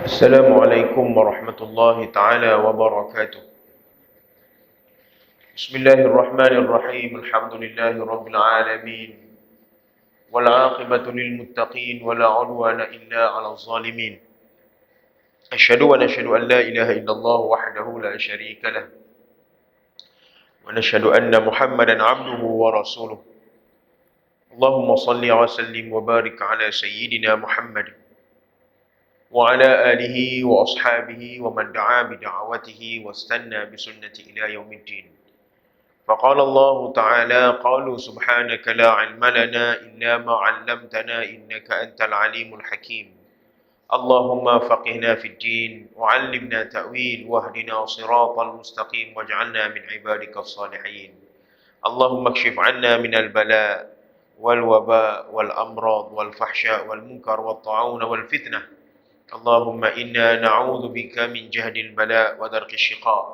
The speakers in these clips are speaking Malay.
السلام عليكم ورحمة الله تعالى وبركاته. بسم الله الرحمن الرحيم. الحمد لله رب العالمين، والعاقبة للمتقين ولا عدوان إلا على الظالمين. أشهد أن لا إله إلا الله وحده لا شريك له، ونشهد أن محمدا عبده ورسوله. اللهم صل وسلم وبارك على سيدنا محمد وعلى آله وأصحابه ومن دعا بدعوته واستنى بسنته إلى يوم الدين. فقال الله تعالى: قالوا سبحانك لا علم لنا إلا ما علمتنا إنك أنت العليم الحكيم. اللهم فقهنا في الدين وعلمنا تأويل واهدنا صراط المستقيم واجعلنا من عبادك الصالحين. اللهم اكشف عنا من البلاء والوباء والأمراض والفحشاء والمنكر والطاعون والفتنة. اللهم إنا نعوذ بك من جهد البلاء ودرك الشقاء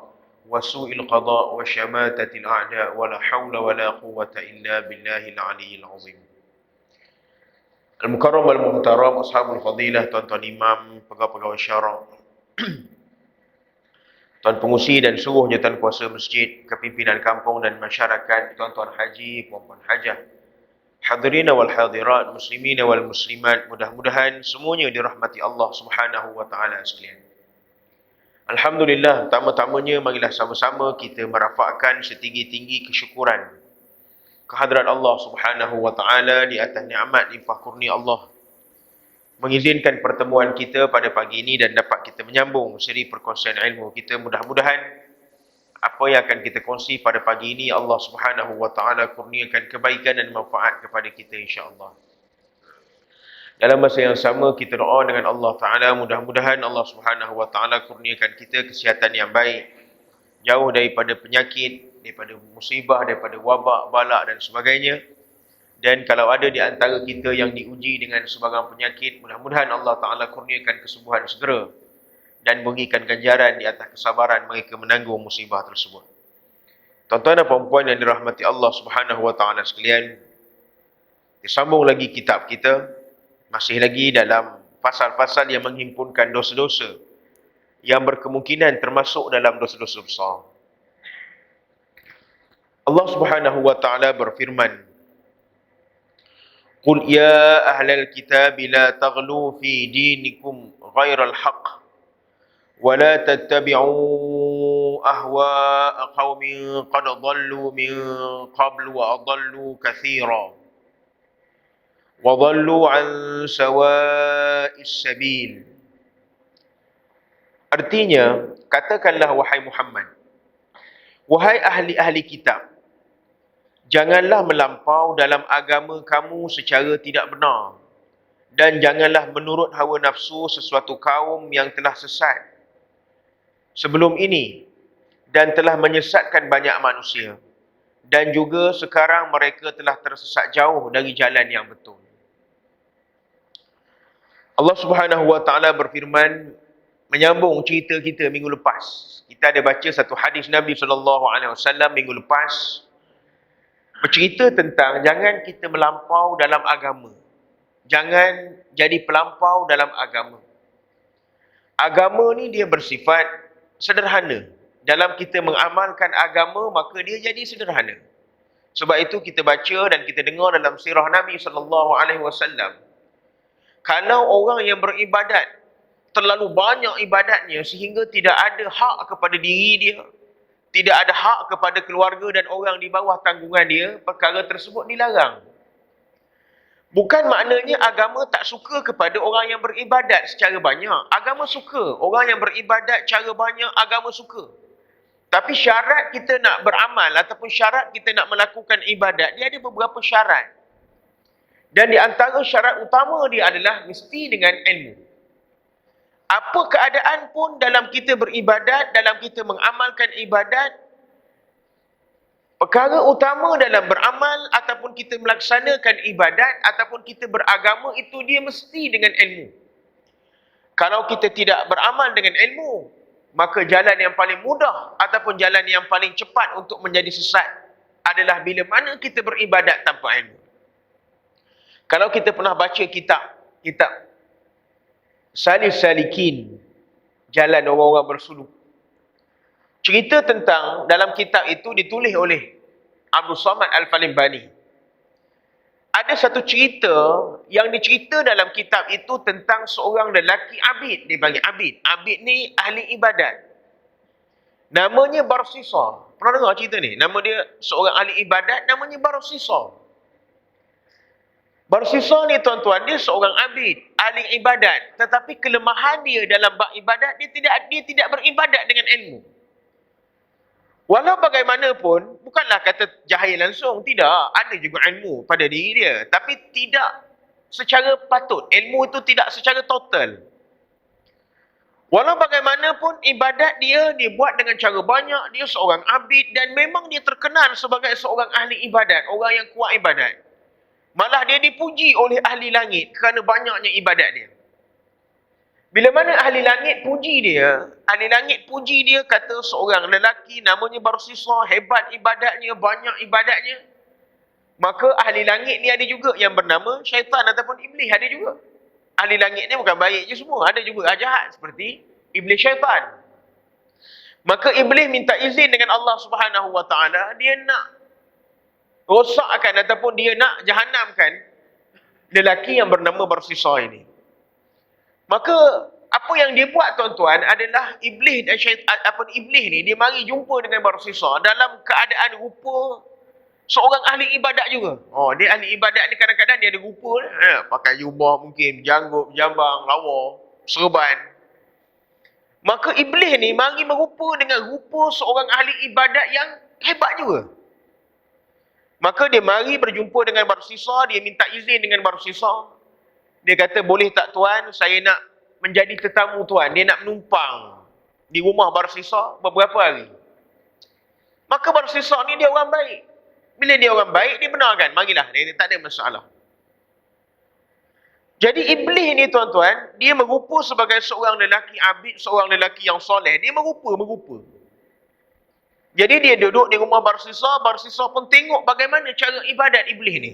وسوء القضاء وشماتة الأعداء ولا حول ولا قوة إلا بالله العلي العظيم. Al-Mukarram Al-Muhtaram, Ashabul Fadilah, tuan-tuan imam, pegawai-pegawai syarak, tuan pengusi dan seluruh jawatan kuasa masjid, kepimpinan kampung dan masyarakat, tuan-tuan haji, puan-puan hajah, hadirin wal hadirat, muslimin wal muslimat, mudah-mudahan semuanya dirahmati Allah Subhanahu wa taala sekalian. Alhamdulillah, pertama-tamanya marilah sama-sama kita merafakkan setinggi-tinggi kesyukuran kehadrat Allah Subhanahu wa taala di atas nikmat limpah kurnia Allah mengizinkan pertemuan kita pada pagi ini dan dapat kita menyambung siri perkongsian ilmu kita. Mudah-mudahan apa yang akan kita kongsi pada pagi ini Allah Subhanahu wa taala kurniakan kebaikan dan manfaat kepada kita insya-Allah. Dalam masa yang sama kita doa dengan Allah Ta'ala, mudah-mudahan Allah Subhanahu Wa Ta'ala kurniakan kita kesihatan yang baik, jauh daripada penyakit, daripada musibah, daripada wabak, balak dan sebagainya. Dan kalau ada di antara kita yang diuji dengan sebarang penyakit, mudah-mudahan Allah Ta'ala kurniakan kesembuhan segera dan berikan ganjaran di atas kesabaran mereka menanggung musibah tersebut. Tuan-tuan dan puan-puan yang dirahmati Allah Subhanahu Wa Ta'ala sekalian, disambung lagi kitab kita, masih lagi dalam pasal-pasal yang menghimpunkan dosa-dosa yang berkemungkinan termasuk dalam dosa-dosa besar. Allah Subhanahu wa taala berfirman, "Qul ya ahlal kitab la taghlu fi dinikum ghairal haqq wa la tattabi'u ahwa'a qaumin qad dhallu min qablu wa adallu katsira. وَضَلُّوا عَنْ سَوَاءِ السَّبِيلِ." Artinya, katakanlah wahai Muhammad, wahai ahli-ahli kitab, janganlah melampau dalam agama kamu secara tidak benar, dan janganlah menurut hawa nafsu sesuatu kaum yang telah sesat sebelum ini dan telah menyesatkan banyak manusia, dan juga sekarang mereka telah tersesat jauh dari jalan yang betul. Allah Subhanahu wa taala berfirman menyambung cerita kita minggu lepas. Kita ada baca satu hadis Nabi sallallahu alaihi wasallam minggu lepas bercerita tentang jangan kita melampau dalam agama. Jangan jadi pelampau dalam agama. Agama ni dia bersifat sederhana. Dalam kita mengamalkan agama maka dia jadi sederhana. Sebab itu kita baca dan kita dengar dalam sirah Nabi sallallahu alaihi wasallam, kalau orang yang beribadat terlalu banyak ibadatnya sehingga tidak ada hak kepada diri dia, tidak ada hak kepada keluarga dan orang di bawah tanggungan dia, perkara tersebut dilarang. Bukan maknanya agama tak suka kepada orang yang beribadat secara banyak. Agama suka. Orang yang beribadat cara banyak, agama suka. Tapi syarat kita nak beramal ataupun syarat kita nak melakukan ibadat, dia ada beberapa syarat. Dan di antara syarat utama dia adalah mesti dengan ilmu. Apa keadaan pun dalam kita beribadat, dalam kita mengamalkan ibadat, perkara utama dalam beramal ataupun kita melaksanakan ibadat ataupun kita beragama itu dia mesti dengan ilmu. Kalau kita tidak beramal dengan ilmu, maka jalan yang paling mudah ataupun jalan yang paling cepat untuk menjadi sesat adalah bila mana kita beribadat tanpa ilmu. Kalau kita pernah baca kitab Salis Salikin jalan orang-orang bersuluk. Cerita tentang dalam kitab itu ditulis oleh Abdul Samad Al-Falimbani. Ada satu cerita yang dicerita dalam kitab itu tentang seorang lelaki abid. Dia panggil abid. Abid ni ahli ibadat. Namanya Barsisa. Pernah dengar cerita ni? Nama dia seorang ahli ibadat, namanya Barsisa. Barsisa ni tuan-tuan, dia seorang abid, ahli ibadat. Tetapi kelemahan dia dalam bab ibadat, dia tidak beribadat dengan ilmu. Walau bagaimanapun, bukanlah kata jahil langsung, tidak. Ada juga ilmu pada diri dia. Tapi tidak secara patut. Ilmu itu tidak secara total. Walau bagaimanapun, ibadat dia buat dengan cara banyak. Dia seorang abid dan memang dia terkenal sebagai seorang ahli ibadat. Orang yang kuat ibadat. Malah dia dipuji oleh ahli langit kerana banyaknya ibadat dia. Bila mana ahli langit puji dia, kata seorang lelaki namanya Barsisa, hebat ibadatnya, banyak ibadatnya. Maka ahli langit ni ada juga yang bernama syaitan ataupun iblis, ada juga. Ahli langit ni bukan baik je semua, ada juga jahat seperti iblis syaitan. Maka iblis minta izin dengan Allah Subhanahu Wa Taala, dia nak rosakkan ataupun dia nak jahanamkan lelaki yang bernama Barsisa ini. Maka apa yang dia buat tuan-tuan adalah iblis dan iblis ni dia mari jumpa dengan Barsisa dalam keadaan rupa seorang ahli ibadat juga. Oh, dia ahli ibadat ni kadang-kadang dia ada rupa pakai jubah mungkin, janggut, jambang, lawa, serban. Maka iblis ni mari merupa dengan rupa seorang ahli ibadat yang hebat juga. Maka dia mari berjumpa dengan Barsisa, dia minta izin dengan Barsisa. Dia kata, boleh tak tuan, saya nak menjadi tetamu tuan. Dia nak menumpang di rumah Barsisa beberapa hari. Maka Barsisa ni dia orang baik. Bila dia orang baik, dia benarkan. Marilah, dia tak ada masalah. Jadi iblis ni tuan-tuan, dia merupa sebagai seorang lelaki abid, seorang lelaki yang soleh. Dia merupa. Jadi dia duduk di rumah Barsisa, Barsisa pun tengok bagaimana cara ibadat iblis ni.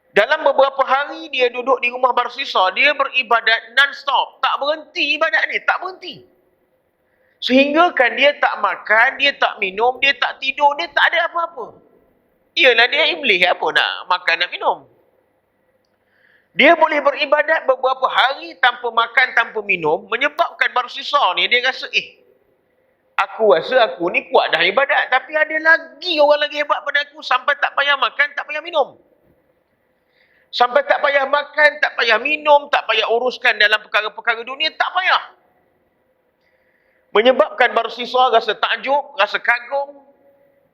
Dalam beberapa hari dia duduk di rumah Barsisa, dia beribadat non-stop. Tak berhenti ibadat ni, tak berhenti. Sehingga kan dia tak makan, dia tak minum, dia tak tidur, dia tak ada apa-apa. Iyalah dia iblis, apa nak makan, nak minum. Dia boleh beribadat beberapa hari tanpa makan, tanpa minum, menyebabkan Barsisa ni dia rasa, aku rasa aku ni kuat dah ibadat, tapi ada lagi orang lagi hebat pada aku sampai tak payah makan, tak payah minum. Sampai tak payah makan, tak payah minum, tak payah uruskan dalam perkara-perkara dunia, tak payah. Menyebabkan Barsisa rasa takjub, rasa kagum.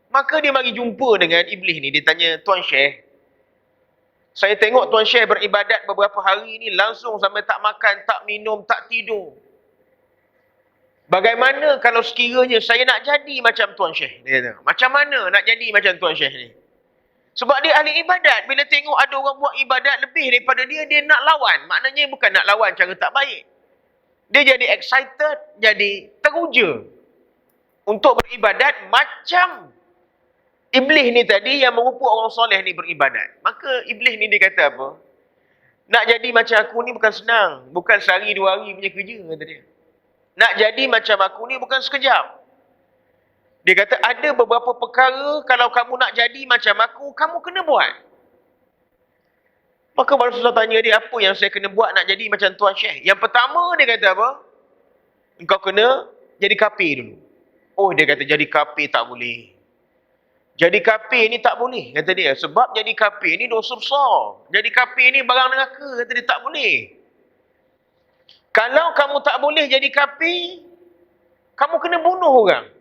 Maka dia mari jumpa dengan iblis ni. Dia tanya, Tuan Syekh, saya tengok Tuan Syekh beribadat beberapa hari ni langsung sampai tak makan, tak minum, tak tidur. Bagaimana kalau sekiranya saya nak jadi macam Tuan Syekh? Dia kata, macam mana nak jadi macam Tuan Syekh ni? Sebab dia ahli ibadat. Bila tengok ada orang buat ibadat lebih daripada dia, dia nak lawan. Maknanya bukan nak lawan cara tak baik. Dia jadi excited, jadi teruja untuk beribadat macam iblis ni tadi yang merupa orang soleh ni beribadat. Maka iblis ni dia kata apa? Nak jadi macam aku ni bukan senang. Bukan sehari dua hari punya kerja, kata dia. Nak jadi macam aku ni bukan sekejap. Dia kata, ada beberapa perkara kalau kamu nak jadi macam aku, kamu kena buat. Maka Barsisa tanya dia, apa yang saya kena buat nak jadi macam Tuan Syekh? Yang pertama dia kata apa? Engkau kena jadi kafir dulu. Oh, dia kata jadi kafir tak boleh. Jadi kafir ni tak boleh, kata dia. Sebab jadi kafir ni dosa besar. Jadi kafir ni barang neraka, kata dia, tak boleh. Kalau kamu tak boleh jadi kafir, kamu kena bunuh orang.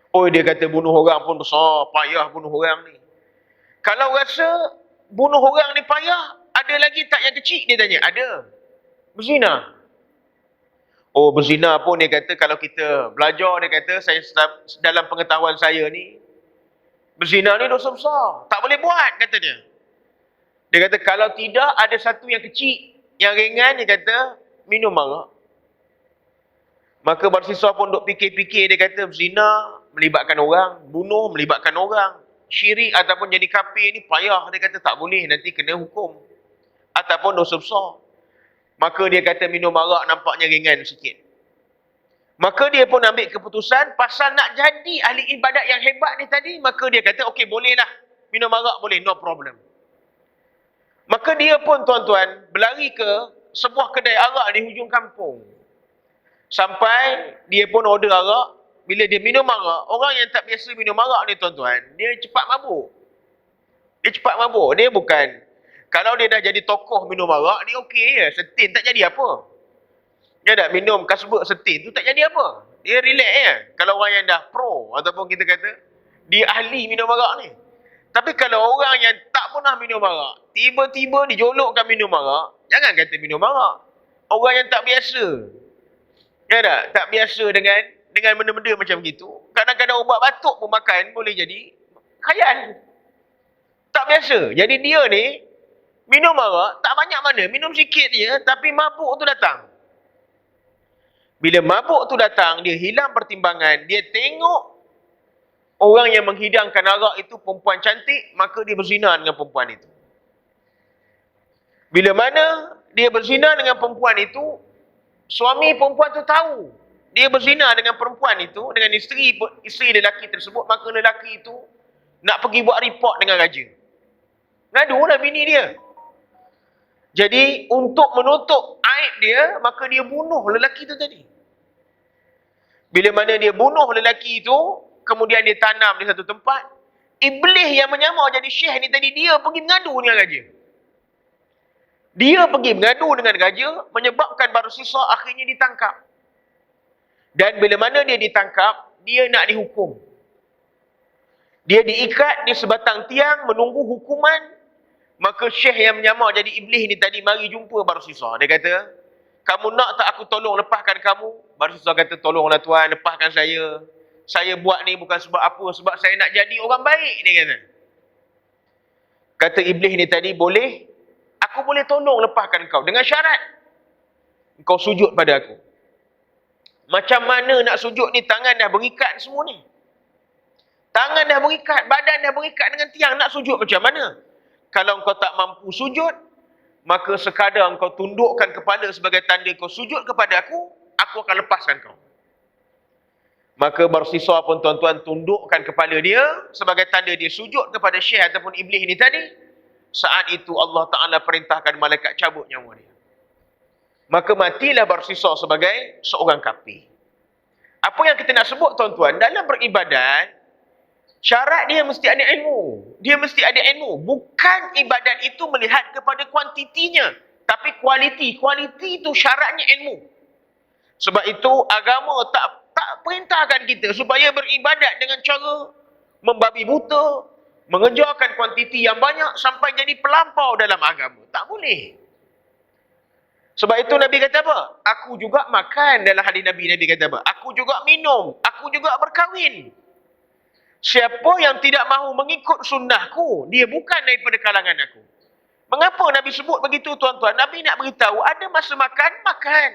Oh, dia kata bunuh orang pun besar, payah bunuh orang ni. Kalau rasa bunuh orang ni payah, ada lagi tak yang kecil? Dia tanya, ada. Berzina. Oh, berzina pun dia kata kalau kita belajar, dia kata saya dalam pengetahuan saya ni, berzina ni dosa besar. Tak boleh buat, kata dia. Dia kata kalau tidak ada satu yang kecil, yang ringan, dia kata minum arak. Maka Barsisa pun duk fikir-fikir, dia kata berzina melibatkan orang, bunuh melibatkan orang, syirik ataupun jadi kafir ni payah. Dia kata tak boleh, nanti kena hukum ataupun dosa besar. Maka dia kata minum arak nampaknya ringan sikit. Maka dia pun ambil keputusan pasal nak jadi ahli ibadat yang hebat ni tadi, maka dia kata okey bolehlah minum arak boleh, no problem. Maka dia pun tuan-tuan berlari ke sebuah kedai arak di hujung kampung. Sampai dia pun order arak. Bila dia minum arak, orang yang tak biasa minum arak ni tuan-tuan, dia cepat mabuk. Dia bukan, kalau dia dah jadi tokoh minum arak, dia okey je. Setin tak jadi apa. Dia tak minum kasbuk setin tu tak jadi apa. Dia relax je. Kalau orang yang dah pro, ataupun kita kata, dia ahli minum arak ni. Tapi kalau orang yang tak pernah minum arak, tiba-tiba dijolokkan minum arak, jangan kata minum arak. Orang yang tak biasa. Ya tak? Tak biasa dengan benda-benda macam gitu. Kadang-kadang ubat batuk pun makan boleh jadi khayal. Tak biasa. Jadi dia ni minum arak tak banyak mana, minum sikit je tapi mabuk tu datang. Bila mabuk tu datang, dia hilang pertimbangan, dia tengok orang yang menghidangkan arak itu perempuan cantik, maka dia berzina dengan perempuan itu. Bila mana dia berzina dengan perempuan itu, suami perempuan tu tahu dia berzina dengan perempuan itu, dengan isteri lelaki tersebut, maka lelaki itu nak pergi buat report dengan raja. Ngadulah bini dia. Jadi untuk menutup aib dia, maka dia bunuh lelaki itu tadi. Bila mana dia bunuh lelaki itu, kemudian dia tanam di satu tempat, iblis yang menyamar jadi syekh ni tadi, dia pergi mengadu dengan raja. Dia pergi mengadu dengan raja, menyebabkan Barsisa akhirnya ditangkap. Dan bila mana dia ditangkap, dia nak dihukum. Dia diikat di sebatang tiang menunggu hukuman. Maka syekh yang menyamar jadi iblis ni tadi mari jumpa Barsisa. Dia kata, kamu nak tak aku tolong lepaskan kamu? Barsisa kata, tolonglah tuan, lepaskan saya. Saya buat ni bukan sebab apa, sebab saya nak jadi orang baik, dia kata. Kata iblis ni tadi, boleh, aku boleh tolong lepaskan kau dengan syarat kau sujud pada aku. Macam mana nak sujud ni? Tangan dah berikat semua ni. Tangan dah berikat, badan dah berikat dengan tiang, nak sujud macam mana? Kalau kau tak mampu sujud, maka sekadar kau tundukkan kepala sebagai tanda kau sujud kepada aku akan lepaskan kau. Maka Barsisa pun tuan-tuan tundukkan kepala dia sebagai tanda dia sujud kepada syekh ataupun iblis ni tadi. Saat itu Allah Ta'ala perintahkan malaikat cabut nyawa dia. Maka matilah Barsisa sebagai seorang kafir. Apa yang kita nak sebut tuan-tuan, dalam beribadat, syarat dia mesti ada ilmu. Dia mesti ada ilmu. Bukan ibadat itu melihat kepada kuantitinya, tapi kualiti. Kualiti itu syaratnya ilmu. Sebab itu agama tak perintahkan kita supaya beribadat dengan cara membabi buta, mengejarkan kuantiti yang banyak sampai jadi pelampau dalam agama. Tak boleh. Sebab itu Nabi kata apa? Aku juga makan. Dalam hadis Nabi kata apa? Aku juga minum. Aku juga berkahwin. Siapa yang tidak mahu mengikut sunnahku, dia bukan daripada kalangan aku. Mengapa Nabi sebut begitu tuan-tuan? Nabi nak beritahu, ada masa makan, makan.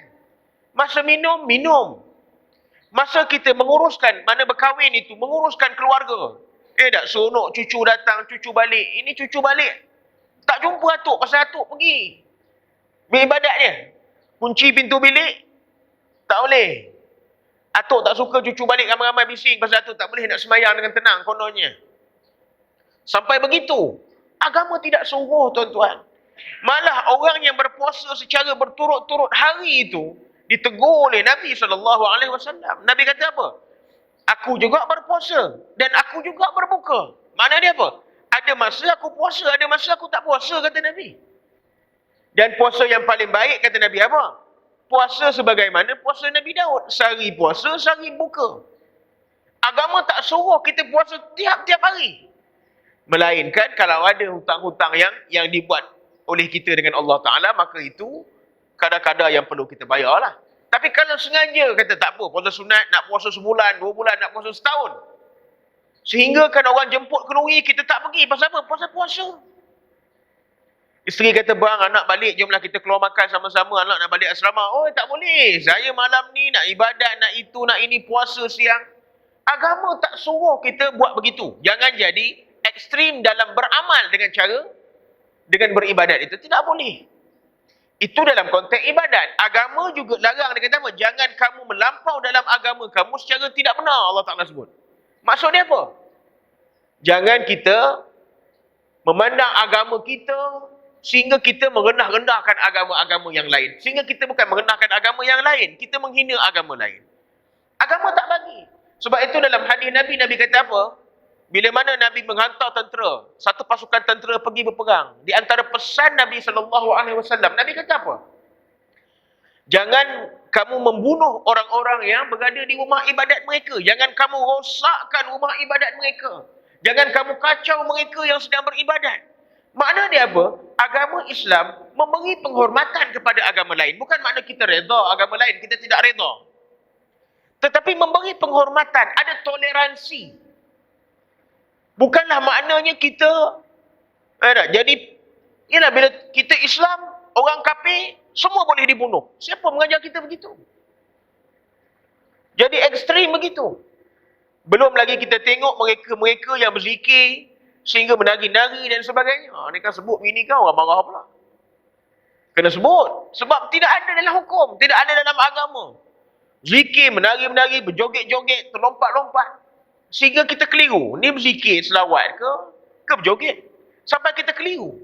Masa minum, minum. Masa kita menguruskan, mana berkahwin itu, menguruskan keluarga. Tak seronok cucu datang, cucu balik. Ini cucu balik. Tak jumpa atuk, pasal atuk pergi beribadat dia. Kunci pintu bilik, tak boleh. Atuk tak suka cucu balik ramai-ramai bising pasal atuk tak boleh nak semayang dengan tenang kononnya. Sampai begitu. Agama tidak suruh tuan-tuan. Malah orang yang berpuasa secara berturut-turut hari itu ditegur oleh Nabi SAW. Nabi kata apa? Aku juga berpuasa dan aku juga berbuka. Mana dia apa? Ada masa aku puasa, ada masa aku tak puasa, kata Nabi. Dan puasa yang paling baik, kata Nabi apa? Puasa sebagaimana puasa Nabi Daud. Sehari puasa, sehari buka. Agama tak suruh kita puasa tiap-tiap hari. Melainkan kalau ada hutang-hutang yang dibuat oleh kita dengan Allah Ta'ala, maka itu kadar-kadar yang perlu kita bayarlah. Tapi kalau sengaja kata tak apa, puasa sunat, nak puasa sebulan, 2 bulan, nak puasa setahun. Sehingga kan orang jemput kenduri, kita tak pergi. Pasal apa? Puasa-puasa. Isteri kata, bang, anak balik, jomlah kita keluar makan sama-sama, anak nak balik asrama. Oh, tak boleh. Saya malam ni nak ibadat, nak itu, nak ini, puasa siang. Agama tak suruh kita buat begitu. Jangan jadi ekstrim dalam beramal dengan cara, dengan beribadat itu. Tidak boleh. Itu dalam konteks ibadat. Agama juga larang. Dia kata apa? Jangan kamu melampau dalam agama kamu secara tidak benar, Allah Ta'ala sebut. Maksud dia apa? Jangan kita memandang agama kita sehingga kita merendah-rendahkan agama-agama yang lain. Sehingga kita bukan merendahkan agama yang lain, kita menghina agama lain. Agama tak bagi. Sebab itu dalam hadis Nabi, Nabi kata apa? Bila mana Nabi menghantar tentera, satu pasukan tentera pergi berperang, di antara pesan Nabi SAW, Nabi kata apa? Jangan kamu membunuh orang-orang yang berada di rumah ibadat mereka. Jangan kamu rosakkan rumah ibadat mereka. Jangan kamu kacau mereka yang sedang beribadat. Makna dia apa? Agama Islam memberi penghormatan kepada agama lain. Bukan makna kita reda agama lain, kita tidak reda. Tetapi memberi penghormatan, ada toleransi. Bukanlah maknanya kita jadi, ialah bila kita Islam, orang kafir semua boleh dibunuh. Siapa mengajar kita begitu? Jadi ekstrim begitu. Belum lagi kita tengok mereka-mereka yang berzikir sehingga menari-nari dan sebagainya. Ni kan sebut bini kau, orang marah pula. Kena sebut. Sebab tidak ada dalam hukum, tidak ada dalam agama. Zikir, menari-menari, berjoget-joget, terlompat-lompat. Sehingga kita keliru. Ni berzikir selawat ke berjoget? Sampai kita keliru.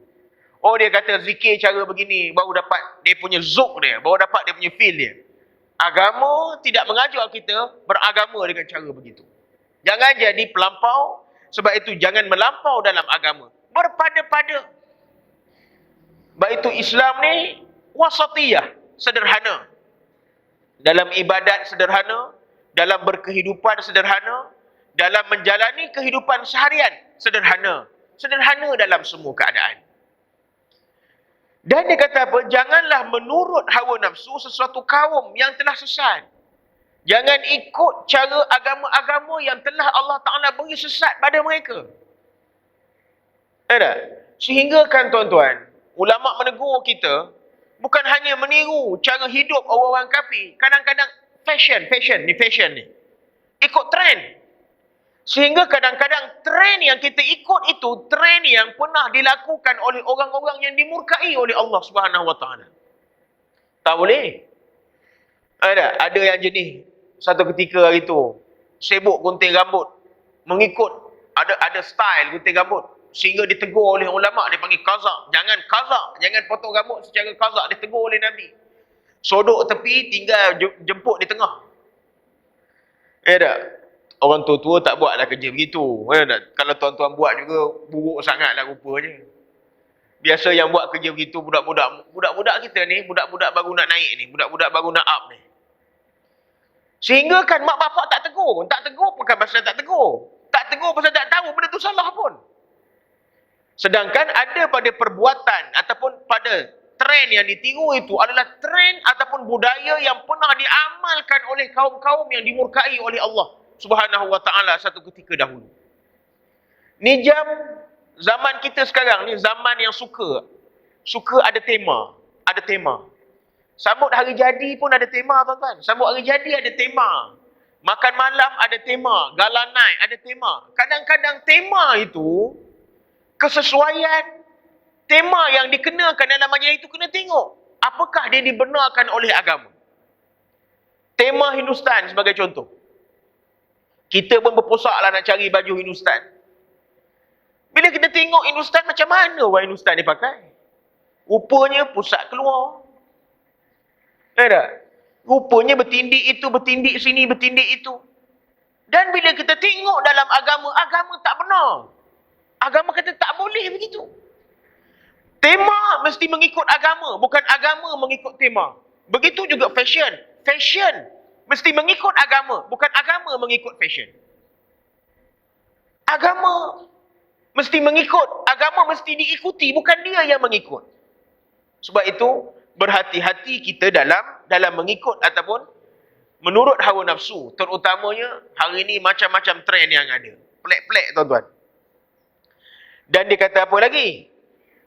Oh, dia kata zikir cara begini, baru dapat dia punya zuk dia, baru dapat dia punya feel dia. Agama tidak mengajar kita beragama dengan cara begitu. Jangan jadi pelampau. Sebab itu jangan melampau dalam agama. Berpada-pada. Baik itu Islam ni wasatiyah, sederhana. Dalam ibadat sederhana, dalam berkehidupan sederhana, dalam menjalani kehidupan seharian sederhana. Sederhana dalam semua keadaan. Dan dia kata apa? Janganlah menurut hawa nafsu sesuatu kaum yang telah sesat. Jangan ikut cara agama-agama yang telah Allah Ta'ala beri sesat pada mereka. Ada? Sehingga kan tuan-tuan, ulama menegur kita, bukan hanya meniru cara hidup orang-orang kafir. Kadang-kadang fashion ni. Ikut trend. Sehingga kadang-kadang trend yang kita ikut itu, trend yang pernah dilakukan oleh orang-orang yang dimurkai oleh Allah Subhanahu Wa Taala. Tak boleh. Ada yang jenis satu ketika hari tu sibuk gunting rambut, mengikut ada style gunting rambut, sehingga ditegur oleh ulama, dia panggil qazak. Jangan potong rambut secara qazak, ditegur oleh Nabi. Sodok tepi, tinggal jemput di tengah. Tak? Orang tua-tua tak buatlah kerja begitu. Kalau tuan-tuan buat juga, buruk sangatlah rupanya. Biasa yang buat kerja begitu budak-budak kita ni, budak-budak baru nak naik ni, budak-budak baru nak up ni. Sehingga kan mak bapak tak tegur. Tak tegur bukan pasal tak tegur. Tak tegur pasal tak tahu benda tu salah pun. Sedangkan ada pada perbuatan ataupun pada trend yang ditiru itu adalah trend ataupun budaya yang pernah diamalkan oleh kaum-kaum yang dimurkai oleh Allah Subhanahu Wa Taala satu ketika dahulu. Ni zaman kita sekarang ni zaman yang suka ada tema. Sambut hari jadi pun ada tema, tuan-tuan. Sambut hari jadi ada tema. Makan malam ada tema. Gala night ada tema. Kadang-kadang tema itu, kesesuaian tema yang dikenakan dalam majlis itu kena tengok. Apakah dia dibenarkan oleh agama? Tema Hindustan sebagai contoh. Kita pun berpusaklah nak cari baju Hindustan. Bila kita tengok Hindustan, macam mana orang Hindustan dia pakai? Rupanya pusat keluar. Rupanya bertindik itu, bertindik sini, bertindik itu. Dan bila kita tengok dalam agama tak benar. Agama kata tak boleh begitu. Tema mesti mengikut agama, bukan agama mengikut tema. Begitu juga fashion. Fashion mesti mengikut agama, bukan agama mengikut fashion. Agama mesti mengikut, agama mesti diikuti, bukan dia yang mengikut. Sebab itu, berhati-hati kita dalam mengikut ataupun menurut hawa nafsu. Terutamanya hari ini macam-macam trend yang ada. Pelik-pelik, tuan-tuan. Dan dia kata apa lagi?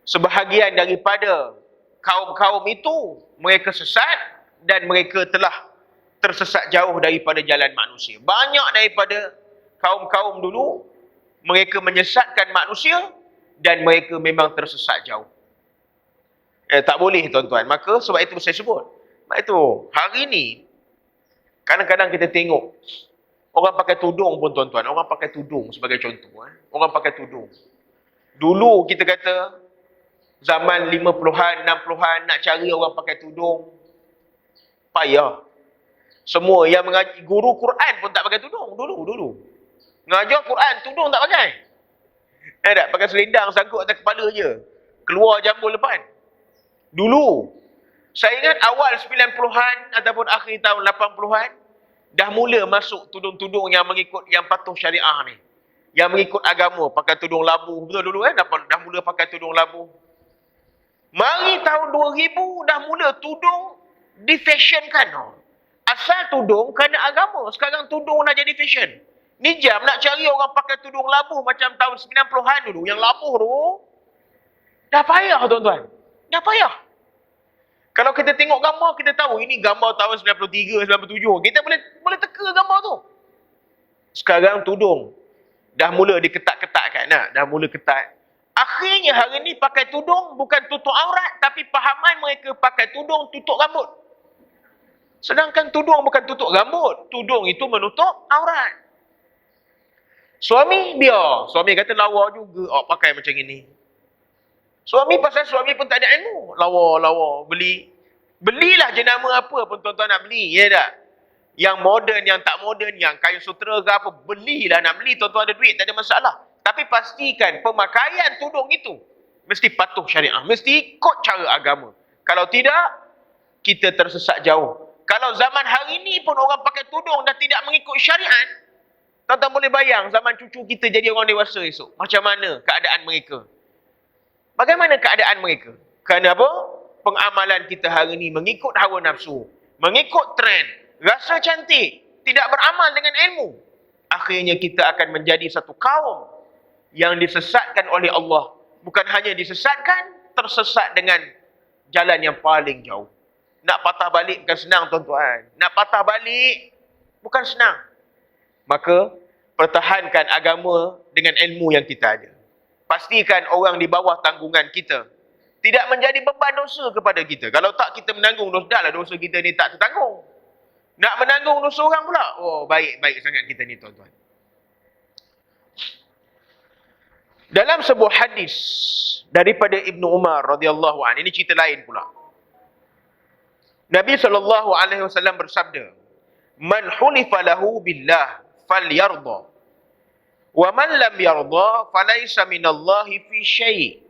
Sebahagian daripada kaum-kaum itu, mereka sesat dan mereka telah tersesat jauh daripada jalan manusia. Banyak daripada kaum-kaum dulu, mereka menyesatkan manusia dan mereka memang tersesat jauh. Tak boleh tuan-tuan. Maka sebab itu saya sebut. Sebab itu hari ni kadang-kadang kita tengok orang pakai tudung pun tuan-tuan. Orang pakai tudung sebagai contoh. Orang pakai tudung. Dulu kita kata zaman 50-an, 60-an nak cari orang pakai tudung payah. Semua yang mengaji, guru Quran pun tak pakai tudung dulu. Mengajar Quran tudung tak pakai. Tak pakai selendang sangkut atas kepala je. Keluar jambul depan. Dulu saya ingat awal 90-an ataupun akhir tahun 80-an dah mula masuk tudung-tudung yang mengikut yang patuh syariah ni. Yang mengikut agama, pakai tudung labuh. Betul dulu dah mula pakai tudung labuh. Mari tahun 2000 dah mula tudung difashionkan. Asal tudung kerana agama. Sekarang tudung dah jadi fashion. Ni jam nak cari orang pakai tudung labuh macam tahun 90-an dulu. Yang labuh tu dah payah tuan-tuan. Dah payah. Kalau kita tengok gambar, kita tahu ini gambar tahun 93, 97. Kita boleh teka gambar tu. Sekarang tudung dah mula diketat-ketatkan. Dah mula ketat. Akhirnya hari ni pakai tudung bukan tutup aurat, tapi pahaman mereka pakai tudung tutup rambut. Sedangkan tudung bukan tutup rambut. Tudung itu menutup aurat. Suami biar. Suami kata lawa juga pakai macam ini. Suami pasal suami pun tak ada ilmu. Lawa, belilah jenama apa pun tuan-tuan nak beli. Ya tak? Yang moden, yang tak moden, yang kain sutera ke apa. Belilah nak beli. Tuan-tuan ada duit, tak ada masalah. Tapi pastikan pemakaian tudung itu mesti patuh syariah. Mesti ikut cara agama. Kalau tidak, kita tersesat jauh. Kalau zaman hari ini pun orang pakai tudung dan tidak mengikut syariat, tuan-tuan boleh bayang zaman cucu kita jadi orang dewasa esok. Macam mana keadaan mereka? Bagaimana keadaan mereka? Kerana apa? Pengamalan kita hari ini mengikut hawa nafsu. Mengikut trend. Rasa cantik. Tidak beramal dengan ilmu. Akhirnya kita akan menjadi satu kaum yang disesatkan oleh Allah. Bukan hanya disesatkan, tersesat dengan jalan yang paling jauh. Nak patah balik bukan senang tuan-tuan. Nak patah balik bukan senang. Maka pertahankan agama dengan ilmu yang kita ada. Pastikan orang di bawah tanggungan kita tidak menjadi beban dosa kepada kita. Kalau tak kita menanggung dosa, dah lah dosa kita ni tak tertanggung. Nak menanggung dosa orang pula. Oh, baik sangat kita ni tuan-tuan. Dalam sebuah hadis daripada Ibnu Umar radhiyallahu anhu, ini cerita lain pula. Nabi SAW bersabda, "Man hulifa lahu billah falyarda. Wa man lam yarda falaysa minallahi fi syai'."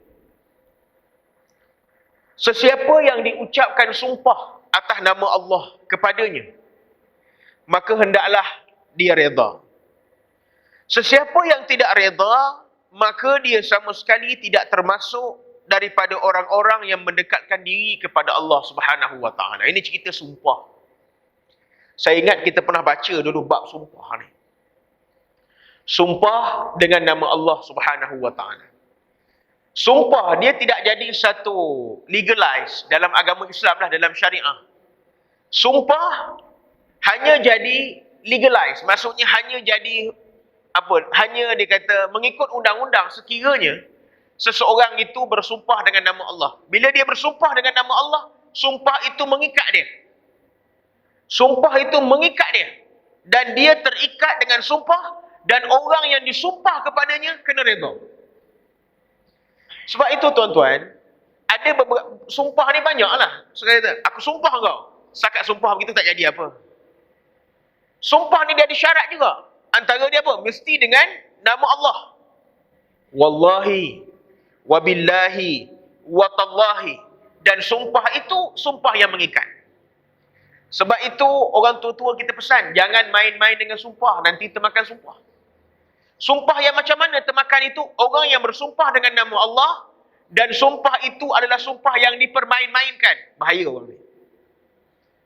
Sesiapa yang diucapkan sumpah atas nama Allah kepadanya, maka hendaklah dia reda. Sesiapa yang tidak reda, maka dia sama sekali tidak termasuk daripada orang-orang yang mendekatkan diri kepada Allah Subhanahu wa taala. Ini cerita sumpah. Saya ingat kita pernah baca dulu bab sumpah ni. Sumpah dengan nama Allah Subhanahu wa taala. Sumpah dia tidak jadi satu legalize dalam agama Islam lah, dalam syariah. Sumpah hanya jadi legalize, maksudnya hanya jadi apa? Hanya dia kata mengikut undang-undang sekiranya seseorang itu bersumpah dengan nama Allah. Bila dia bersumpah dengan nama Allah, sumpah itu mengikat dia. Sumpah itu mengikat dia. Dan dia terikat dengan sumpah, dan orang yang disumpah kepadanya kena redha. Sebab itu tuan-tuan, ada beberapa sumpah ni banyaklah. Saya kata, aku sumpah kau. Sakat sumpah begitu tak jadi apa. Sumpah ni dia ada syarat juga. Antara dia apa? Mesti dengan nama Allah. Wallahi, wabillahi, watallahi. Dan sumpah itu sumpah yang mengikat. Sebab itu orang tua-tua kita pesan, jangan main-main dengan sumpah, nanti termakan sumpah. Sumpah yang macam mana termakan itu? Orang yang bersumpah dengan nama Allah dan sumpah itu adalah sumpah yang dipermain-mainkan. Bahaya orang ni.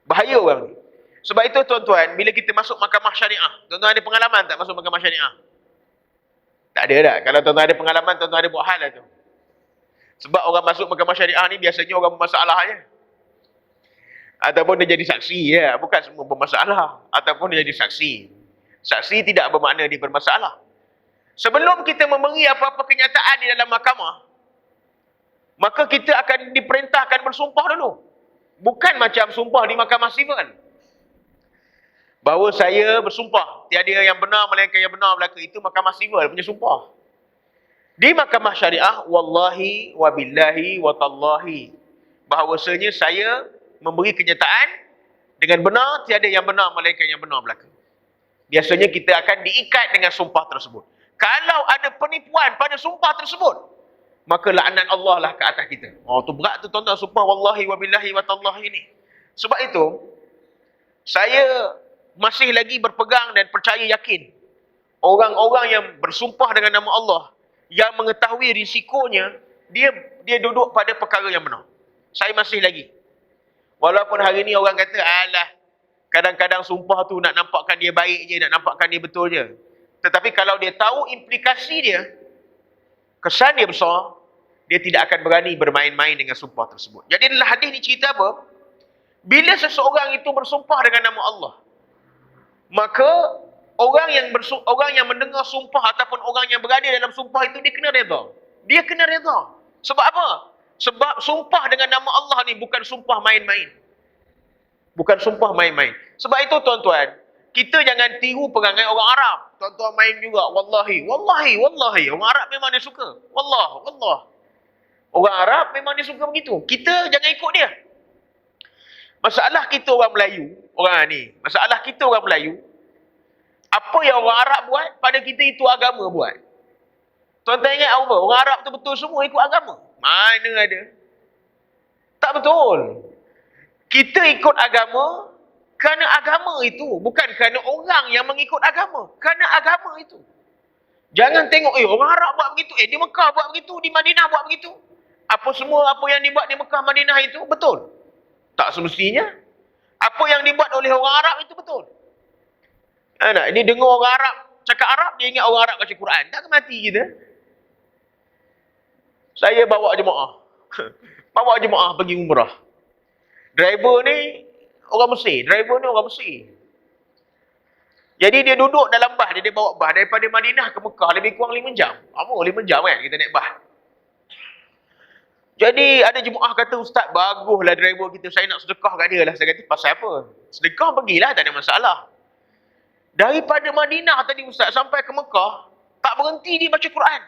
Bahaya orang ni. Sebab itu tuan-tuan, bila kita masuk mahkamah syariah, tuan-tuan ada pengalaman tak masuk mahkamah syariah? Tak ada tak? Kalau tuan-tuan ada pengalaman, tuan-tuan ada buat hal lah tu. Sebab orang masuk mahkamah syariah ni biasanya orang bermasalah je. Ataupun dia jadi saksi ya, bukan semua bermasalah. Ataupun dia jadi saksi. Saksi tidak bermakna dia bermasalah. Sebelum kita memberi apa-apa kenyataan di dalam mahkamah, maka kita akan diperintahkan bersumpah dulu. Bukan macam sumpah di mahkamah sivil. Bahawa saya bersumpah, tiada yang benar melainkan yang benar belaka. Itu mahkamah sivil punya sumpah. Di mahkamah syariah, wallahi, wabillahi, watallahi, bahawasanya saya memberi kenyataan dengan benar, tiada yang benar melainkan yang benar belaka. Biasanya kita akan diikat dengan sumpah tersebut. Kalau ada penipuan pada sumpah tersebut, maka laknat Allah lah ke atas kita. Oh, tu berat tu tuan-tuan, sumpah wallahi wabillahi watallahi ini. Sebab itu, saya masih lagi berpegang dan percaya yakin orang-orang yang bersumpah dengan nama Allah, yang mengetahui risikonya, dia duduk pada perkara yang benar. Saya masih lagi. Walaupun hari ni orang kata, alah, kadang-kadang sumpah tu nak nampakkan dia baik je, nak nampakkan dia betul je. Tetapi kalau dia tahu implikasi dia, kesan dia besar, dia tidak akan berani bermain-main dengan sumpah tersebut. Jadi dalam hadis ni cerita apa? Bila seseorang itu bersumpah dengan nama Allah, maka orang yang mendengar sumpah ataupun orang yang berada dalam sumpah itu, dia kena redha. Dia kena redha. Sebab apa? Sebab sumpah dengan nama Allah ni bukan sumpah main-main. Bukan sumpah main-main. Sebab itu tuan-tuan, kita jangan tiru perangai orang Arab. Tuan-tuan main juga, wallahi, wallahi, wallahi. Orang Arab memang dia suka. Wallah, wallah. Orang Arab memang dia suka begitu. Kita jangan ikut dia. Masalah kita orang Melayu, masalah kita orang Melayu, apa yang orang Arab buat, pada kita itu agama buat. Tuan-tuan ingat apa? Orang Arab tu betul semua ikut agama. Mana ada? Tak betul. Kita ikut agama kerana agama itu, bukan kerana orang yang mengikut agama. Kerana agama itu. Jangan tengok, orang Arab buat begitu, di Mekah buat begitu, di Madinah buat begitu. Apa yang dibuat di Mekah, Madinah itu betul? Tak semestinya. Apa yang dibuat oleh orang Arab itu betul. Ini dengar orang Arab cakap Arab, dia ingat orang Arab baca Quran. Tak mati kita. Saya bawa jemaah. Bawa jemaah pergi umrah. Driver ni orang Mesir. Jadi dia duduk dalam bas, dia bawa bas daripada Madinah ke Mekah lebih kurang 5 jam. Lama 5 jam kan kita naik bas. Jadi ada jemaah kata, ustaz, baguslah driver kita, saya nak sedekah kat dia lah. Saya kata, pasal apa? Sedekah pergilah, tak ada masalah. Daripada Madinah tadi ustaz sampai ke Mekah, tak berhenti dia baca Quran.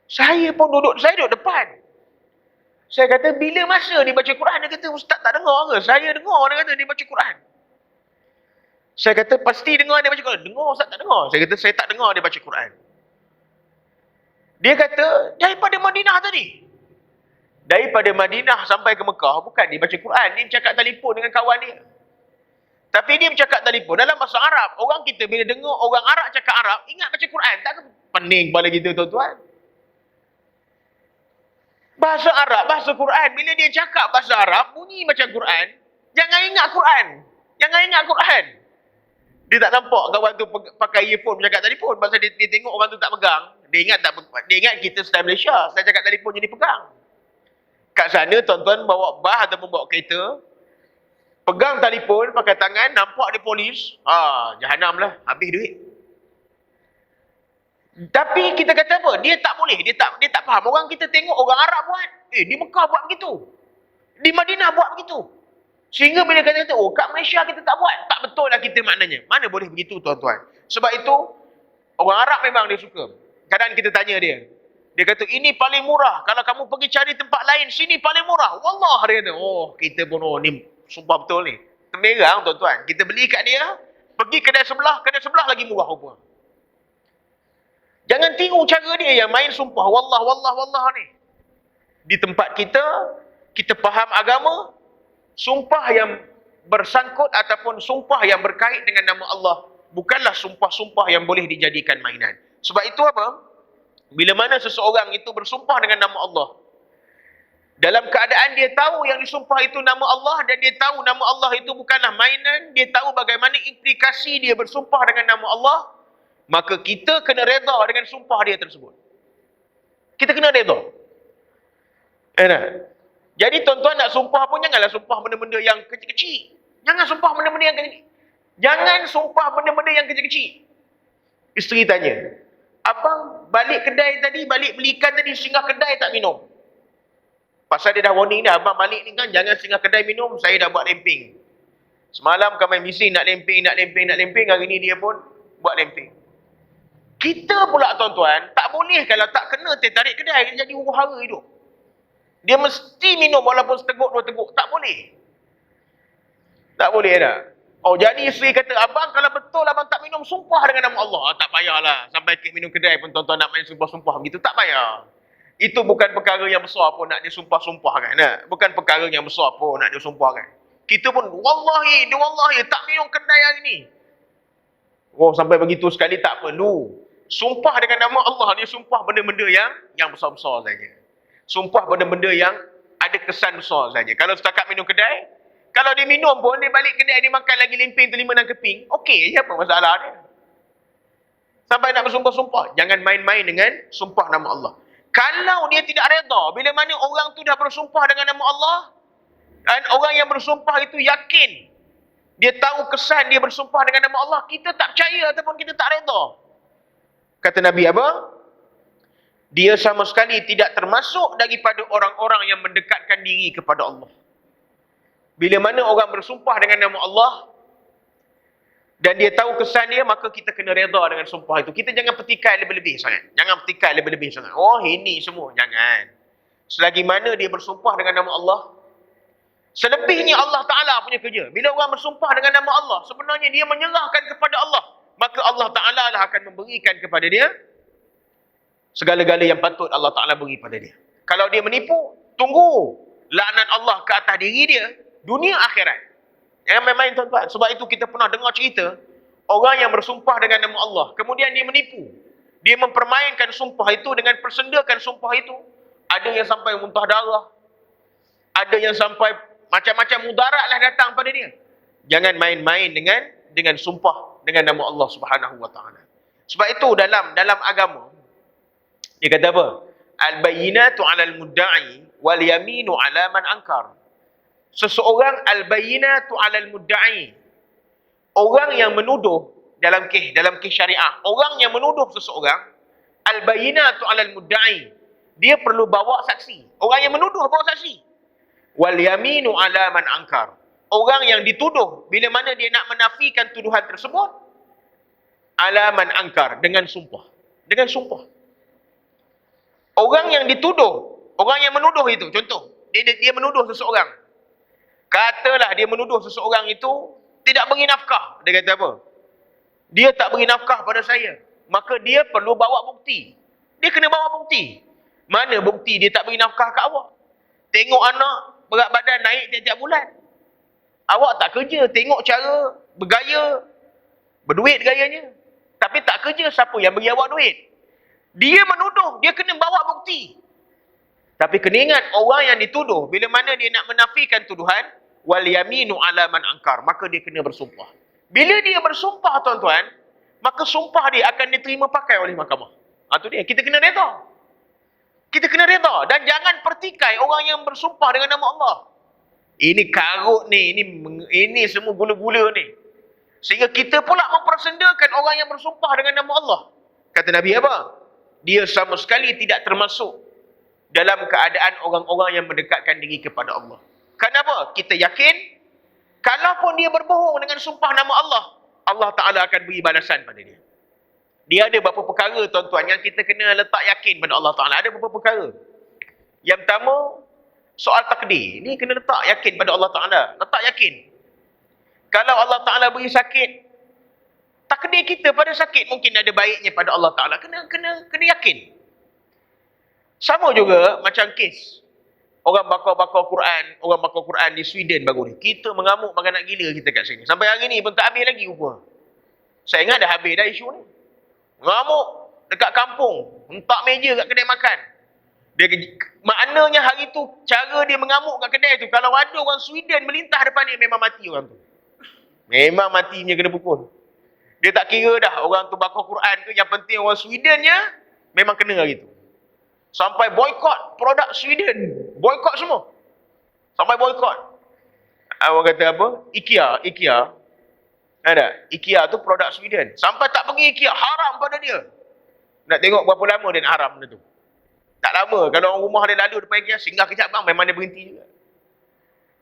Saya duduk depan. Saya kata, bila masa dia baca Quran? Dia kata, ustaz tak dengar ke? Saya dengar dia kata dia baca Quran. Saya kata, pasti dengar dia baca Quran. Dengar ustaz, tak dengar. Saya kata, saya tak dengar dia baca Quran. Dia kata, daripada Madinah tadi. Daripada Madinah sampai ke Mekah, bukan dia baca Quran. Dia bercakap telefon dengan kawan dia. Tapi dia bercakap telefon dalam bahasa Arab. Orang kita bila dengar orang Arab cakap Arab, ingat baca Quran. Tak pening kepala kita, tuan-tuan. Bahasa Arab, bahasa Quran. Bila dia cakap bahasa Arab, bunyi macam Quran. Jangan ingat Quran. Jangan ingat Quran. Dia tak nampak kawan tu pakai earphone bercakap telefon. Pasal dia tengok orang tu tak pegang. Dia ingat kita style Malaysia. Style cakap telefon jadi pegang. Kat sana tuan-tuan bawa bas ataupun bawa kereta, pegang telefon pakai tangan, nampak dia polis, jahanam lah, habis duit. Tapi kita kata apa? Dia tak boleh, dia tak faham. Orang kita tengok orang Arab buat, di Mekah buat begitu. Di Madinah buat begitu. Sehingga bila kata, kat Malaysia kita tak buat. Tak betul lah kita maknanya. Mana boleh begitu tuan-tuan. Sebab itu, orang Arab memang dia suka. Kadang kita tanya dia. Dia kata, ini paling murah. Kalau kamu pergi cari tempat lain, sini paling murah. Wallah, dia kata, kita pun, ni sumpah betul ni. Temerang tuan-tuan. Kita beli kat dia, pergi kedai sebelah lagi murah rupa. Jangan tiru cara dia yang main sumpah. Wallah, wallah, wallah ni. Di tempat kita faham agama, sumpah yang bersangkut ataupun sumpah yang berkait dengan nama Allah bukanlah sumpah-sumpah yang boleh dijadikan mainan. Sebab itu apa? Bila mana seseorang itu bersumpah dengan nama Allah, dalam keadaan dia tahu yang disumpah itu nama Allah dan dia tahu nama Allah itu bukanlah mainan, dia tahu bagaimana implikasi dia bersumpah dengan nama Allah, maka kita kena redha dengan sumpah dia tersebut. Kita kena redha. Jadi tuan-tuan nak sumpah pun janganlah sumpah benda-benda yang kecil-kecil. Jangan sumpah benda-benda yang kecil. Jangan sumpah benda-benda yang kecil-kecil. Isteri tanya, abang balik kedai tadi, balik beli ikan tadi, singgah kedai tak minum? Pasal dia dah warning dah, abang balik ni kan jangan singgah kedai minum, saya dah buat lemping. Semalam kau main bising nak lemping, hari ni dia pun buat lemping. Kita pula tuan-tuan, tak boleh kalau tak kena tarik kedai, dia jadi huru-hara hidup. Dia mesti minum walaupun seteguk dua teguk, tak boleh. Tak boleh dah. Oh, jadi isteri kata, abang kalau betul abang tak minum, sumpah dengan nama Allah. Tak payahlah. Sampai ke minum kedai pun tuan-tuan nak main sumpah-sumpah begitu. Tak payah. Itu bukan perkara yang besar pun nak dia sumpah-sumpahkan. Bukan perkara yang besar pun nak dia sumpahkan. Kita pun, wallahi, tak minum kedai hari ni. Oh, sampai begitu sekali tak perlu. Sumpah dengan nama Allah, dia sumpah benda-benda yang besar-besar saja. Sumpah benda-benda yang ada kesan besar saja. Kalau setakat minum kedai, kalau dia minum pun, dia balik kedai, dia makan lagi lemping, telima dan keping. Okey je, apa masalah dia? Sampai nak bersumpah-sumpah. Jangan main-main dengan sumpah nama Allah. Kalau dia tidak reda, bila mana orang tu dah bersumpah dengan nama Allah, dan orang yang bersumpah itu yakin, dia tahu kesan dia bersumpah dengan nama Allah, kita tak percaya ataupun kita tak reda. Kata Nabi apa? Dia sama sekali tidak termasuk daripada orang-orang yang mendekatkan diri kepada Allah. Bila mana orang bersumpah dengan nama Allah dan dia tahu kesan dia, maka kita kena reda dengan sumpah itu. Kita jangan petikai lebih-lebih sangat. Oh, ini semua. Jangan. Selagi mana dia bersumpah dengan nama Allah, selebihnya Allah Ta'ala punya kerja. Bila orang bersumpah dengan nama Allah, sebenarnya dia menyerahkan kepada Allah. Maka Allah Ta'ala lah akan memberikan kepada dia segala-gala yang patut Allah Ta'ala beri pada dia. Kalau dia menipu, tunggu laknat Allah ke atas diri dia, dunia akhirat. Jangan main-main tuan-tuan. Sebab itu kita pernah dengar cerita, orang yang bersumpah dengan nama Allah, kemudian dia menipu. Dia mempermainkan sumpah itu dengan persendakan sumpah itu. Ada yang sampai muntah darah. Ada yang sampai macam-macam mudarat lah datang pada dia. Jangan main-main dengan sumpah dengan nama Allah Subhanahu Wa Taala. Sebab itu dalam agama, dia kata apa? Al-bayyinatu 'alal mudda'i wal yaminu 'ala man ankar. Seseorang al-bayyinatu 'alal mudda'i. Orang yang menuduh dalam kes syariah, orang yang menuduh seseorang, al-bayyinatu 'alal mudda'i. Dia perlu bawa saksi. Orang yang menuduh bawa saksi. Wal yaminu 'ala man ankar. Orang yang dituduh, bila mana dia nak menafikan tuduhan tersebut, 'ala man ankar, dengan sumpah. Dengan sumpah. Orang yang dituduh, orang yang menuduh itu, contoh, dia menuduh seseorang. Katalah dia menuduh seseorang itu tidak beri nafkah. Dia kata apa? Dia tak beri nafkah pada saya. Maka dia perlu bawa bukti. Dia kena bawa bukti. Mana bukti dia tak beri nafkah kat awak? Tengok anak berat badan naik tiap-tiap bulan. Awak tak kerja, tengok cara bergaya, berduit gayanya. Tapi tak kerja, siapa yang bagi awak duit? Dia menuduh, dia kena bawa bukti. Tapi kena ingat, orang yang dituduh, bila mana dia nak menafikan tuduhan, wal yaminu 'ala man ankar, maka dia kena bersumpah. Bila dia bersumpah tuan-tuan, maka sumpah dia akan diterima pakai oleh mahkamah. Itu dia, kita kena reda. Kita kena reda dan jangan pertikai orang yang bersumpah dengan nama Allah. Ini karut ni, ini semua gula-gula ni. Sehingga kita pula mempersendakan orang yang bersumpah dengan nama Allah. Kata Nabi apa? Dia sama sekali tidak termasuk dalam keadaan orang-orang yang mendekatkan diri kepada Allah. Kenapa? Kita yakin, kalaupun dia berbohong dengan sumpah nama Allah, Allah Ta'ala akan beri balasan pada dia. Dia ada beberapa perkara tuan-tuan yang kita kena letak yakin pada Allah Ta'ala. Ada beberapa perkara. Yang pertama, soal takdir. Ni kena letak yakin pada Allah Ta'ala. Letak yakin. Kalau Allah Ta'ala beri sakit, takdir kita pada sakit mungkin ada baiknya pada Allah Ta'ala. Kena yakin. Sama juga macam kes orang bakar Quran di Sweden baru ni. Kita mengamuk makan nak gila kita kat sini. Sampai hari ni pun tak habis lagi rupa. Saya ingat dah habis dah isu ni. Mengamuk dekat kampung, hentak meja kat kedai makan. Maknanya hari tu cara dia mengamuk kat kedai tu, kalau ada orang Sweden melintah depan dia, memang mati orang tu. Memang matinya kena pukul. Dia tak kira dah orang tu bakar Quran tu, yang penting orang Swedennya memang kena hari tu. Sampai boykot produk Sweden. Boykot semua. Sampai boykot. Orang kata apa? IKEA. Ada? IKEA tu produk Sweden. Sampai tak pergi IKEA. Haram pada dia. Nak tengok berapa lama dia nak haram benda tu. Tak lama. Kalau orang rumah dia lalu depan IKEA, singgah kejap bang, memang dia berhenti juga.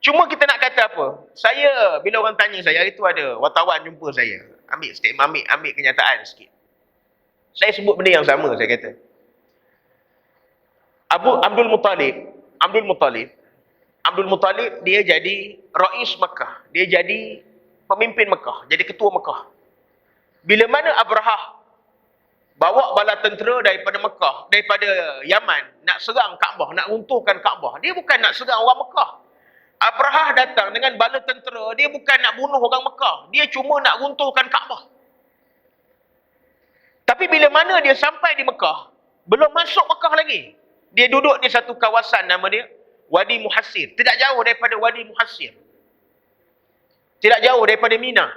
Cuma kita nak kata apa? Saya, bila orang tanya saya, hari tu ada wartawan jumpa saya. Ambil statement, ambil kenyataan sikit. Saya sebut benda yang sama, saya kata. Abdul Muttalib, dia jadi Rais Mekah. Dia jadi pemimpin Mekah, jadi ketua Mekah. Bila mana Abrahah bawa bala tentera daripada Mekah, daripada Yaman, nak serang Kaabah, nak runtuhkan Kaabah. Dia bukan nak serang orang Mekah. Abrahah datang dengan bala tentera, dia bukan nak bunuh orang Mekah. Dia cuma nak runtuhkan Kaabah. Tapi bila mana dia sampai di Mekah, belum masuk Mekah lagi. Dia duduk di satu kawasan, nama dia Wadi Muhassir. Tidak jauh daripada Wadi Muhassir. Tidak jauh daripada Mina.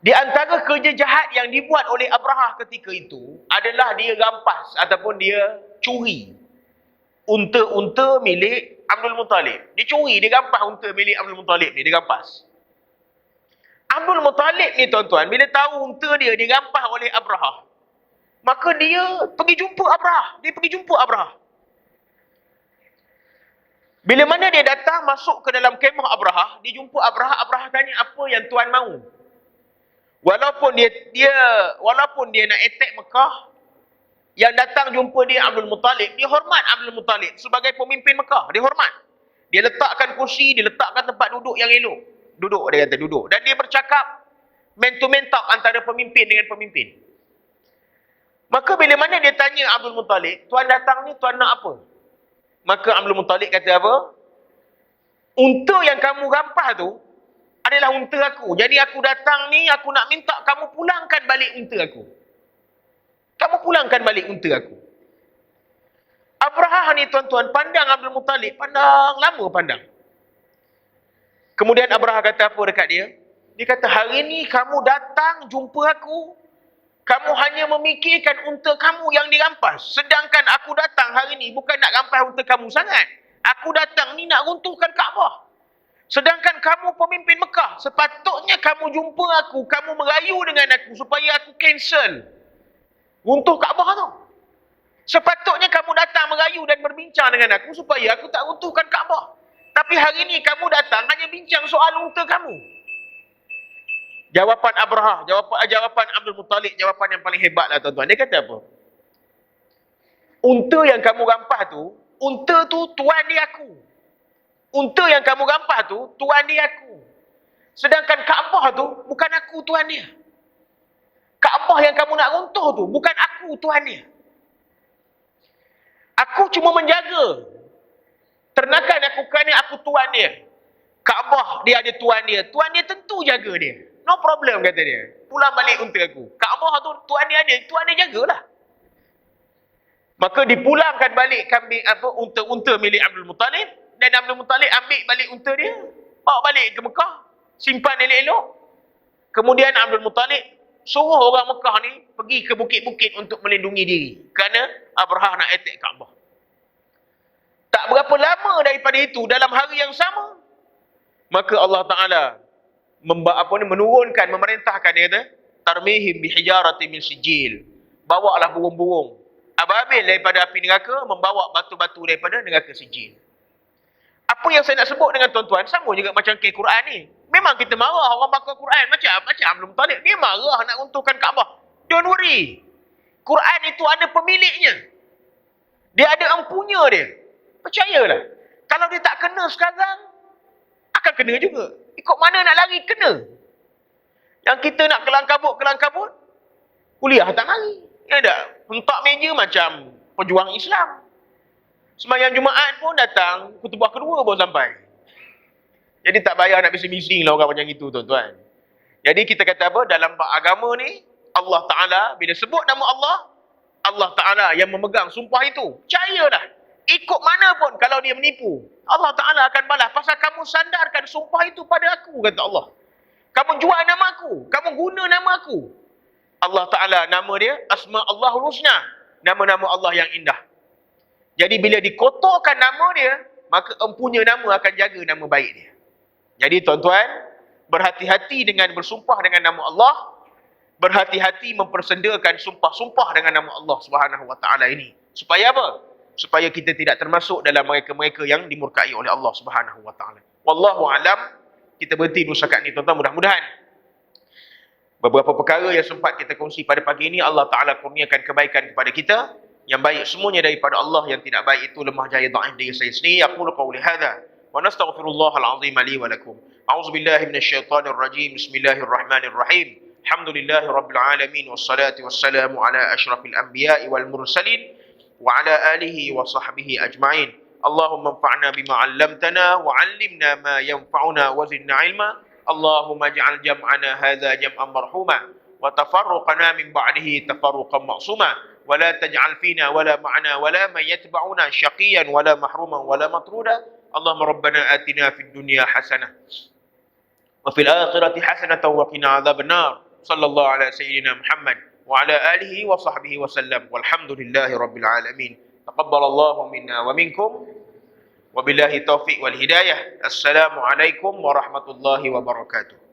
Di antara kerja jahat yang dibuat oleh Abrahah ketika itu adalah dia rampas ataupun dia curi unta-unta milik Abdul Muttalib. Dia curi, dia rampas unta milik Abdul Muttalib ni, dia rampas. Abdul Muttalib ni tuan-tuan, bila tahu unta dia dirampas oleh Abrahah, maka dia pergi jumpa Abrahah. Bila mana dia datang masuk ke dalam kemah Abrahah, dia jumpa Abrahah tanya, apa yang tuan mahu? Walaupun dia nak attack Mekah, yang datang jumpa dia Abdul Muttalib, dia hormat Abdul Muttalib sebagai pemimpin Mekah, dia hormat. Dia letakkan kursi, dia letakkan tempat duduk yang elok. Dia kata duduk. Dan dia bercakap man to man talk antara pemimpin dengan pemimpin. Maka bila mana dia tanya Abdul Muttalib, tuan datang ni tuan nak apa? Maka Abdul Muttalib kata apa? Unta yang kamu rampas tu adalah unta aku. Jadi aku datang ni, aku nak minta kamu pulangkan balik unta aku. Abrahah ni tuan-tuan, pandang Abdul Muttalib, pandang. Kemudian Abrahah kata apa dekat dia? Dia kata, hari ni kamu datang jumpa aku, kamu hanya memikirkan unta kamu yang dirampas. Sedangkan aku datang hari ni bukan nak rampas unta kamu sangat. Aku datang ni nak runtuhkan Kaabah. Sedangkan kamu pemimpin Mekah, sepatutnya kamu jumpa aku, kamu merayu dengan aku supaya aku cancel runtuh Kaabah tu. Sepatutnya kamu datang merayu dan berbincang dengan aku supaya aku tak runtuhkan Kaabah. Tapi hari ni kamu datang hanya bincang soal unta kamu. Jawapan Abrahah, jawapan Abdul Muttalib, jawapan yang paling hebat lah tuan-tuan. Dia kata apa? Unta yang kamu rampas tu, unta tu tuan dia aku. Unta yang kamu rampas tu, tuan dia aku. Sedangkan Kaabah tu, bukan aku tuan dia. Kaabah yang kamu nak runtuh tu, bukan aku tuan dia. Aku cuma menjaga ternakan aku kerana aku tuan dia. Kaabah dia ada tuan dia. Tuan dia tentu jaga dia. No problem kata dia. Pulang balik unta aku. Kaabah tu tuan dia ada, tuan dia jagalah. Maka dipulangkan balik kambing unta-unta milik Abdul Muttalib, dan Abdul Muttalib ambil balik unta dia, bawa balik ke Mekah, simpan elok-elok. Kemudian Abdul Muttalib suruh orang Mekah ni pergi ke bukit-bukit untuk melindungi diri kerana Abrahah nak attack Kaabah. Tak berapa lama daripada itu, dalam hari yang sama, maka Allah Ta'ala menurunkan, memerintahkan, dia kata, tarmihim bihijarati min sijil. Bawalah burung-burung ababil daripada api neraka, membawa batu-batu daripada neraka sijil. Apa yang saya nak sebut dengan tuan-tuan, sama juga macam Quran ni. Memang kita marah orang bakar Quran, macam Abdul Muttalib. Dia marah nak runtuhkan Kaabah. Don't worry. Quran itu ada pemiliknya. Dia ada empunya dia. Percayalah. Kalau dia tak kena sekarang, akan kena juga. Ikut mana nak lari, kena. Yang kita nak kelang-kabut, kuliah tak lari. Ya tak? Hentak meja macam pejuang Islam. Sembahyang Jumaat pun datang, khutbah kedua baru sampai. Jadi tak payah nak bising-bising lah orang macam itu, tuan-tuan. Jadi kita kata apa? Dalam agama ni, Allah Ta'ala, bila sebut nama Allah, Allah Ta'ala yang memegang sumpah itu. Percayalah. Ikut mana pun kalau dia menipu, Allah Ta'ala akan balas. Pasal kamu sandarkan sumpah itu pada aku, kata Allah. Kamu jual nama aku. Kamu guna nama aku. Allah Ta'ala, nama dia Asma Allahul Husna. Nama-nama Allah yang indah. Jadi bila dikotorkan nama dia, maka empunya nama akan jaga nama baik dia. Jadi tuan-tuan, berhati-hati dengan bersumpah dengan nama Allah. Berhati-hati mempersendakan sumpah-sumpah dengan nama Allah Subhanahu Wa Ta'ala ini. Supaya apa? Supaya kita tidak termasuk dalam mereka-mereka yang dimurkai oleh Allah Subhanahu wa taala. Wallahu alam. Kita berhenti dulu setakat ni tuan-tuan, mudah-mudahan beberapa perkara yang sempat kita kongsi pada pagi ini Allah Taala kurniakan kebaikan kepada kita. Yang baik semuanya daripada Allah, yang tidak baik itu lemah jaya dhaif diri saya sendiri. Aqulu qawli hadza wa nastaghfirullahal azim li wa lakum. A'udzubillahi minasyaitonir rajim. Bismillahirrahmanirrahim. Alhamdulillahi rabbil alamin wassalatu wassalamu ala asyrafil anbiya'i wal mursalin wa ala alihi wa sahbihi ajma'in. Allahumma anfa'na bima 'allamtana wa 'allimna ma yanfa'una wa zidna 'ilma. Allahumma ij'al jam'ana hadza jam'an marhuma wa tafarruqana min ba'dihi tafarruqan ma'suma wa la taj'al fina wa la ma'ana wa la man yatba'una syaqiyan wa la mahruman wa la matruda. Allahumma rabbana atina fid dunya hasanah wa fil akhirati hasanatan wa qina adzaban nar. Sallallahu ala sayyidina Muhammad wa ala alihi wa sahbihi wa sallam. Walhamdulillahi rabbil alamin. Taqabbalallahu minna wa minkum. Wabillahi taufiq wal hidayah. Assalamualaikum warahmatullahi wabarakatuh.